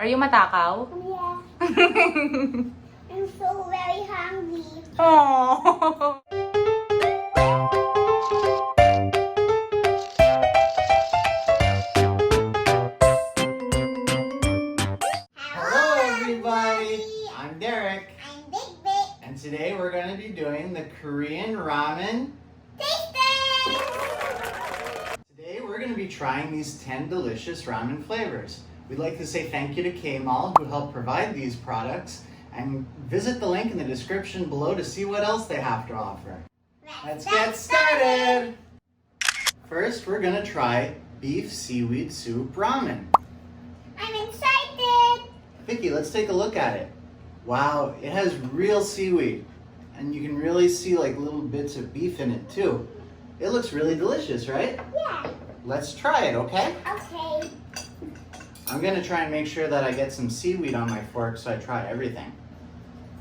Are you matakaw? Yeah. I'm so very hungry. Oh. Hello everybody! I'm Derek. I'm Bikbik. And today we're going to be doing the Korean Ramen. Tasting! Today we're going to be trying these 10 delicious ramen flavors. We'd like to say thank you to Kmall who helped provide these products, and visit the link in the description below to see what else they have to offer. Let's get started! First we're going to try beef seaweed soup ramen. I'm excited! Vicky, let's take a look at it. Wow, it has real seaweed, and you can really see like little bits of beef in it too. It looks really delicious, right? Yeah. Let's try it, okay? Okay. I'm gonna try and make sure that I get some seaweed on my fork so I try everything.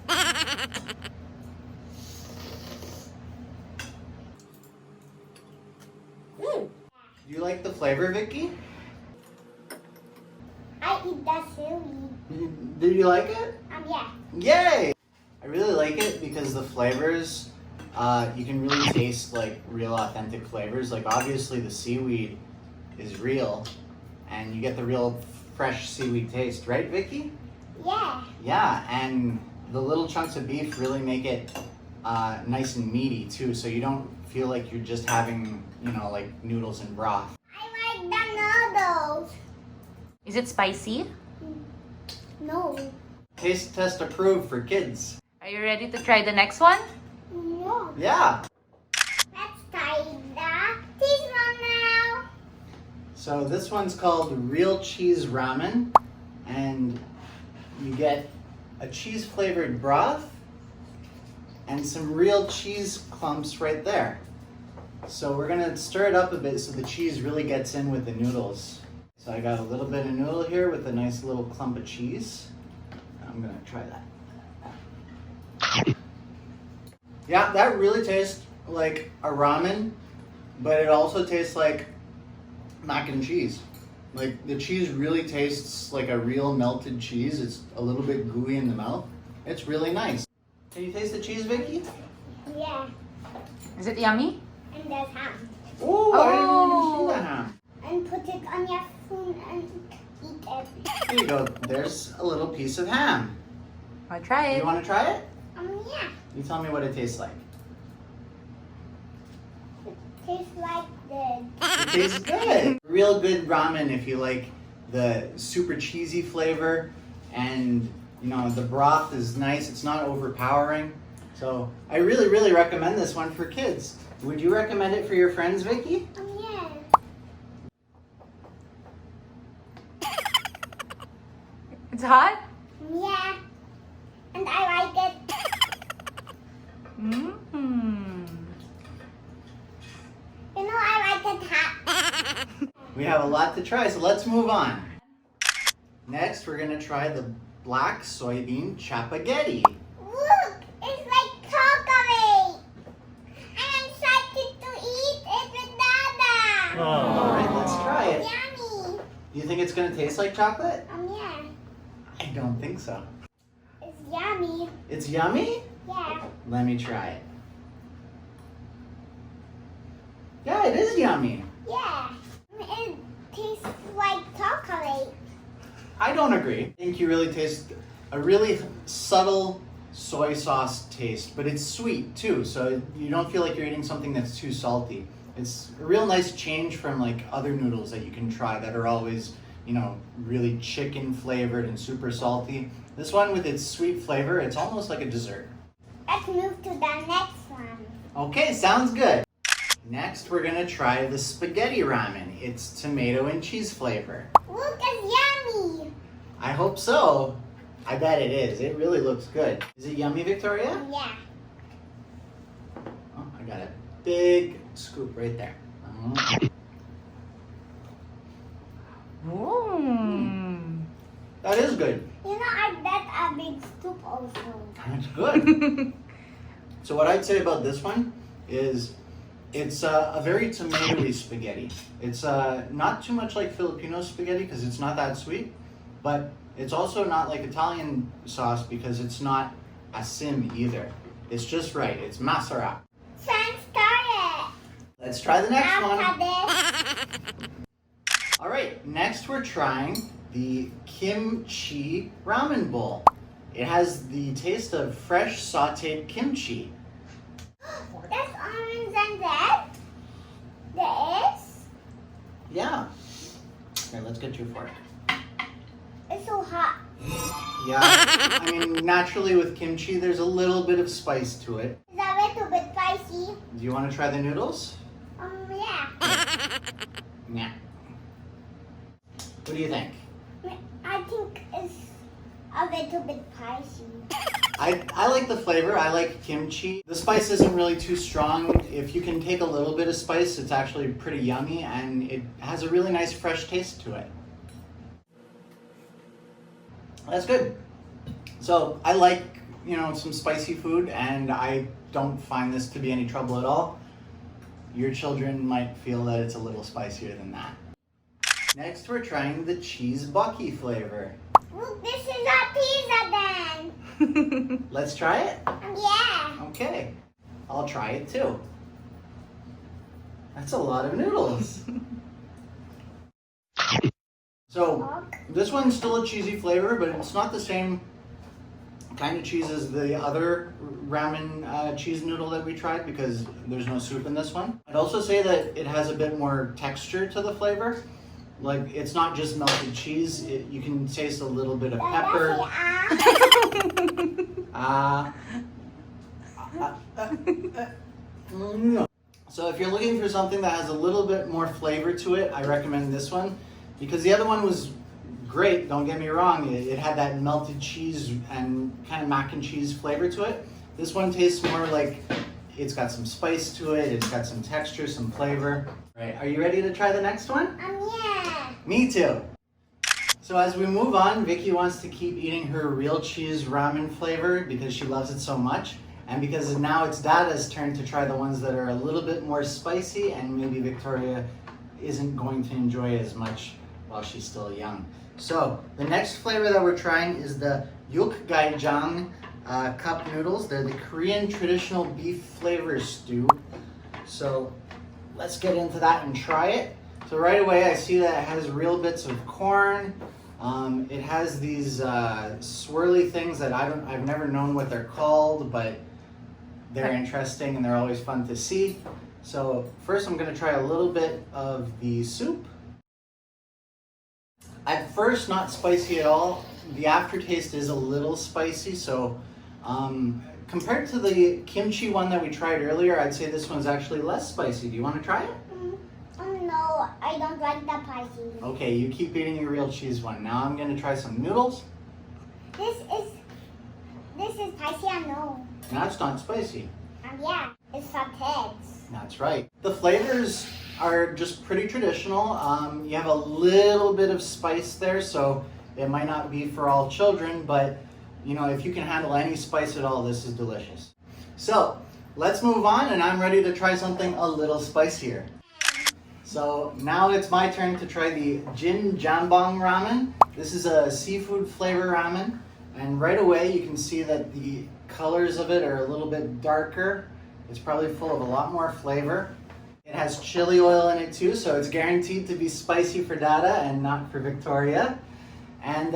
Do you like the flavor, Vicky? I eat the seaweed. Do you like it? Yeah. Yay! I really like it because the flavors, you can really taste like real authentic flavors. Like obviously the seaweed is real and you get the real fresh seaweed taste, right Vicky? Yeah. Yeah, and the little chunks of beef really make it nice and meaty too, so you don't feel like you're just having, you know, like noodles and broth. I like the noodles. Is it spicy? No. Taste test approved for kids. Are you ready to try the next one? No. Yeah. Let's try the cheese one now. So this one's called Real Cheese Ramen, and you get a cheese flavored broth and some real cheese clumps right there. So we're gonna stir it up a bit so the cheese really gets in with the noodles. So I got a little bit of noodle here with a nice little clump of cheese. I'm gonna try that. Yeah, that really tastes like a ramen, but it also tastes like mac and cheese. Like the cheese really tastes like a real melted cheese. It's a little bit gooey in the mouth. It's really nice. Can you taste the cheese, Vicky? Yeah. Is it yummy? And there's ham. Ooh, I didn't even see the ham. And put it on your spoon and eat it. Here you go. There's a little piece of ham. I'll try it. You want to try it? Yeah. You tell me what it tastes like. It tastes like this. It tastes good. Real good ramen if you like the super cheesy flavor, and you know the broth is nice. It's not overpowering. So I really, really recommend this one for kids. Would you recommend it for your friends, Vicky? Yeah. It's hot? Yeah. And I like it. Mm-hmm. You know, I like it hot. We have a lot to try, so let's move on. Next, we're gonna try the black soybean chapaghetti. Look, it's like chocolate. I'm excited to eat it with Dada. All right, let's try it. Yummy. Do you think it's gonna taste like chocolate? Yeah. I don't think so. It's yummy. It's yummy? Yeah. Let me try it. Yeah, it is yummy. Yeah. It tastes like chocolate. I don't agree. I think you really taste a really subtle soy sauce taste, but it's sweet too, so you don't feel like you're eating something that's too salty. It's a real nice change from like other noodles that you can try that are always, you know, really chicken flavored and super salty. This one with its sweet flavor, it's almost like a dessert. Let's move to the next one. Okay, sounds good. Next, we're gonna try the spaghetti ramen. It's tomato and cheese flavor. Look, it's yummy. I hope so. I bet it is. It really looks good. Is it yummy, Victoria? Yeah. Oh, I got a big scoop right there. Mmm. That is good. You know, I bet a big scoop also. That's good. So what I'd say about this one is it's a very tomatoey spaghetti. It's not too much like Filipino spaghetti because it's not that sweet, but It's also not like Italian sauce because it's not asim either. It's just right. It's masara. Thanks, start Let's try the next one. it. All right, next we're trying the kimchi ramen bowl. It has the taste of fresh sauteed kimchi. There's orange and red. There is. Yeah. Here, let's get your fork. It's so hot. Yeah, I mean, naturally with kimchi, there's a little bit of spice to it. It's a little bit spicy. Do you want to try the noodles? Yeah. Yeah. What do you think? I think it's a little bit spicy. I like the flavor. I like kimchi. The spice isn't really too strong. If you can take a little bit of spice, it's actually pretty yummy, and it has a really nice fresh taste to it. That's good. So I like, some spicy food, and I don't find this to be any trouble at all. Your children might feel that it's a little spicier than that. Next, we're trying the cheese bucky flavor. Look, this is a pizza then. Let's try it? Yeah. Okay. I'll try it too. That's a lot of noodles. So, this one's still a cheesy flavor, but it's not the same kind of cheese as the other ramen cheese noodle that we tried because there's no soup in this one. I'd also say that it has a bit more texture to the flavor. Like, it's not just melted cheese. You can taste a little bit of pepper. So if you're looking for something that has a little bit more flavor to it, I recommend this one. Because the other one was great, don't get me wrong. It had that melted cheese and kind of mac and cheese flavor to it. This one tastes more like it's got some spice to it, it's got some texture, some flavor. Right, are you ready to try the next one? Yeah. Me too. So as we move on, Vicky wants to keep eating her real cheese ramen flavor because she loves it so much. And because now it's Dada's turn to try the ones that are a little bit more spicy and maybe Victoria isn't going to enjoy as much while she's still young. So the next flavor that we're trying is the yukgaejang cup noodles. They're the Korean traditional beef flavor stew. So let's get into that and try it. So right away I see that it has real bits of corn. It has these swirly things that I've never known what they're called, but they're interesting and they're always fun to see. So first I'm gonna try a little bit of the soup. At first, not spicy at all. The aftertaste is a little spicy, so compared to the kimchi one that we tried earlier, I'd say this one's actually less spicy. Do you want to try it? No, I don't like the spicy. Okay, you keep eating your real cheese one. Now I'm going to try some noodles. This is spicy, I know. Now it's not spicy. Yeah, it's sauteed. That's right. The flavors are just pretty traditional. You have a little bit of spice there, so it might not be for all children, but if you can handle any spice at all, this is delicious. So let's move on, and I'm ready to try something a little spicier. So now it's my turn to try the Jin Jambong ramen. This is a seafood flavor ramen, and right away you can see that the colors of it are a little bit darker. It's probably full of a lot more flavor. It has chili oil in it too, so it's guaranteed to be spicy for Dada and not for Victoria. And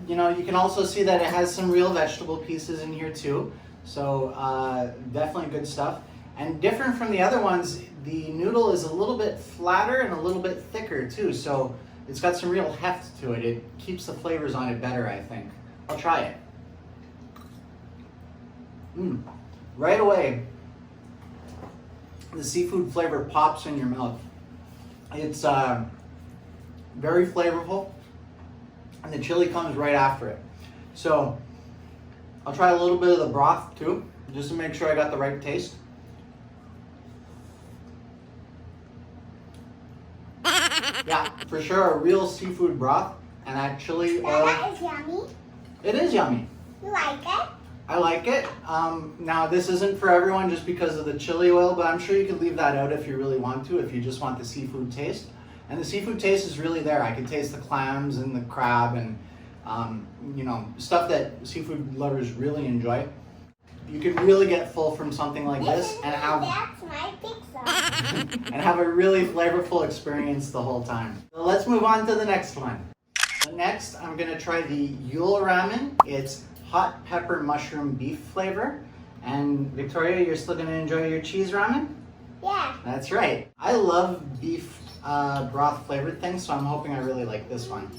you can also see that it has some real vegetable pieces in here too. So definitely good stuff. And different from the other ones, the noodle is a little bit flatter and a little bit thicker too. So it's got some real heft to it. It keeps the flavors on it better, I think. I'll try it. Right away, the seafood flavor pops in your mouth. It's very flavorful, and the chili comes right after it. So I'll try a little bit of the broth too, just to make sure I got the right taste. Yeah, for sure a real seafood broth, and that chili oil. That is yummy. It is yummy. You like it? I like it. Now this isn't for everyone just because of the chili oil, but I'm sure you could leave that out if you really want to, if you just want the seafood taste. And the seafood taste is really there. I can taste the clams and the crab, and you know, stuff that seafood lovers really enjoy. You can really get full from something like this and have That's my pizza. and have a really flavorful experience the whole time. So let's move on to the next one. Next, I'm gonna try the EULA Ramen. It's hot pepper mushroom beef flavor. And Victoria, you're still gonna enjoy your cheese ramen? Yeah. That's right. I love beef broth flavored things, so I'm hoping I really like this one.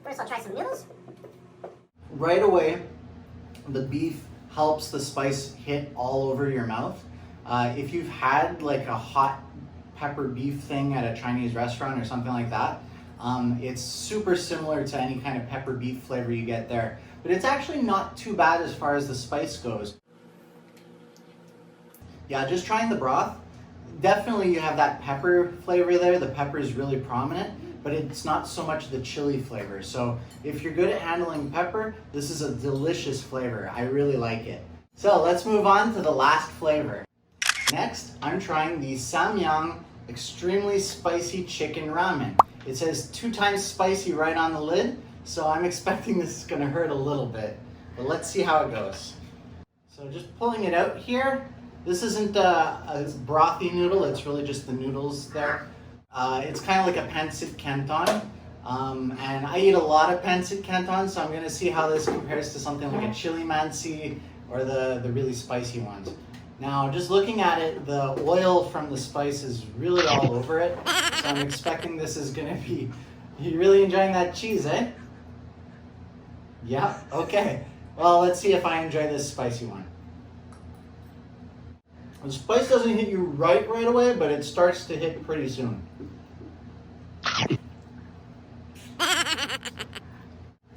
First, I'll try some noodles. Right away, the beef helps the spice hit all over your mouth. If you've had like a hot pepper beef thing at a Chinese restaurant or something like that, it's super similar to any kind of pepper beef flavor you get there. But it's actually not too bad as far as the spice goes. Yeah, just trying the broth. Definitely you have that pepper flavor there. The pepper is really prominent, but it's not so much the chili flavor. So if you're good at handling pepper, this is a delicious flavor. I really like it. So let's move on to the last flavor. Next, I'm trying the Samyang extremely spicy chicken ramen. It says 2 times spicy right on the lid, so I'm expecting this is gonna hurt a little bit, but let's see how it goes. So just pulling it out here. This isn't a brothy noodle, it's really just the noodles there. It's kind of like a pancit canton, and I eat a lot of pancit canton, so I'm gonna see how this compares to something like a chili mansi or the really spicy ones. Now, just looking at it, the oil from the spice is really all over it, so I'm expecting this is gonna be, you really enjoying that cheese, eh? Yeah, okay. Well, let's see if I enjoy this spicy one. The spice doesn't hit you right away, but it starts to hit pretty soon.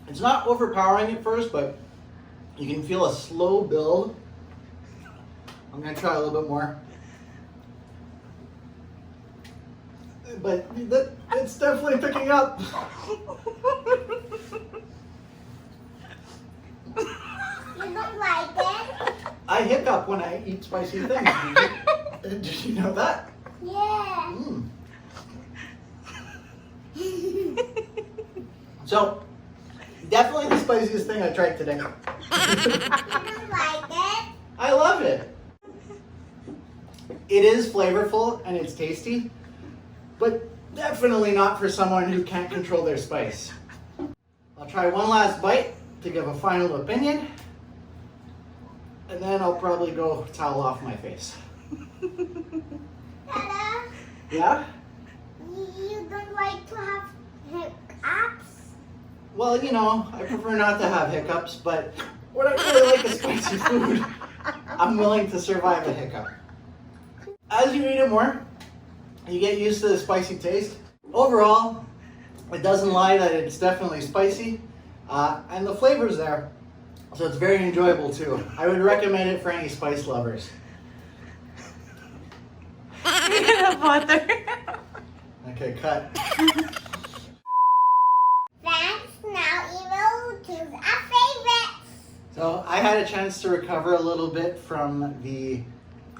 It's not overpowering at first, but you can feel a slow build. I'm gonna try a little bit more. But it's definitely picking up. You don't like it? I hiccup when I eat spicy things. Did you know that? Yeah. So, definitely the spiciest thing I tried today. You don't like it? I love it. It is flavorful and it's tasty, but definitely not for someone who can't control their spice. I'll try one last bite to give a final opinion, and then I'll probably go towel off my face. Dada, Yeah? you don't like to have hiccups? Well, you know, I prefer not to have hiccups, but when I really like a spicy food, I'm willing to survive a hiccup. As you eat it more, you get used to the spicy taste. Overall, it doesn't lie that it's definitely spicy, and the flavor's there, so it's very enjoyable too. I would recommend it for any spice lovers. You're gonna butter. Okay, cut. Thanks, now you will choose a favorite. So I had a chance to recover a little bit from the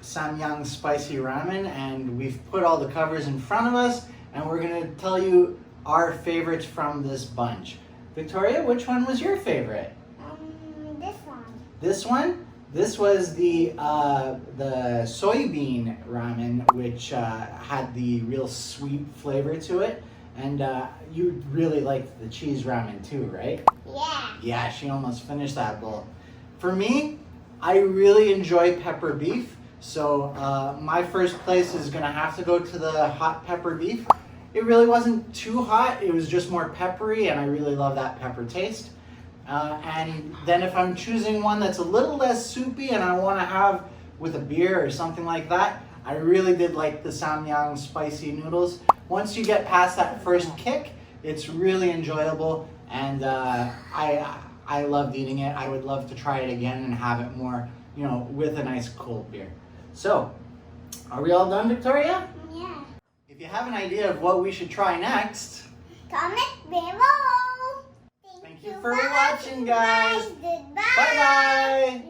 Samyang spicy ramen, and we've put all the covers in front of us, and we're gonna tell you our favorites from this bunch. Victoria, which one was your favorite? This one. This one? This was the soybean ramen, which had the real sweet flavor to it, and you really liked the cheese ramen too, right? Yeah. Yeah, she almost finished that bowl. For me, I really enjoy pepper beef. So my first place is gonna have to go to the hot pepper beef. It really wasn't too hot, it was just more peppery, and I really love that pepper taste. And then if I'm choosing one that's a little less soupy and I wanna have with a beer or something like that, I really did like the Samyang spicy noodles. Once you get past that first kick, it's really enjoyable, and I loved eating it. I would love to try it again and have it more, you know, with a nice cold beer. So, are we all done, Victoria? Yeah. If you have an idea of what we should try next, Comment below. thank you for watching, guys. Goodbye. Bye-bye.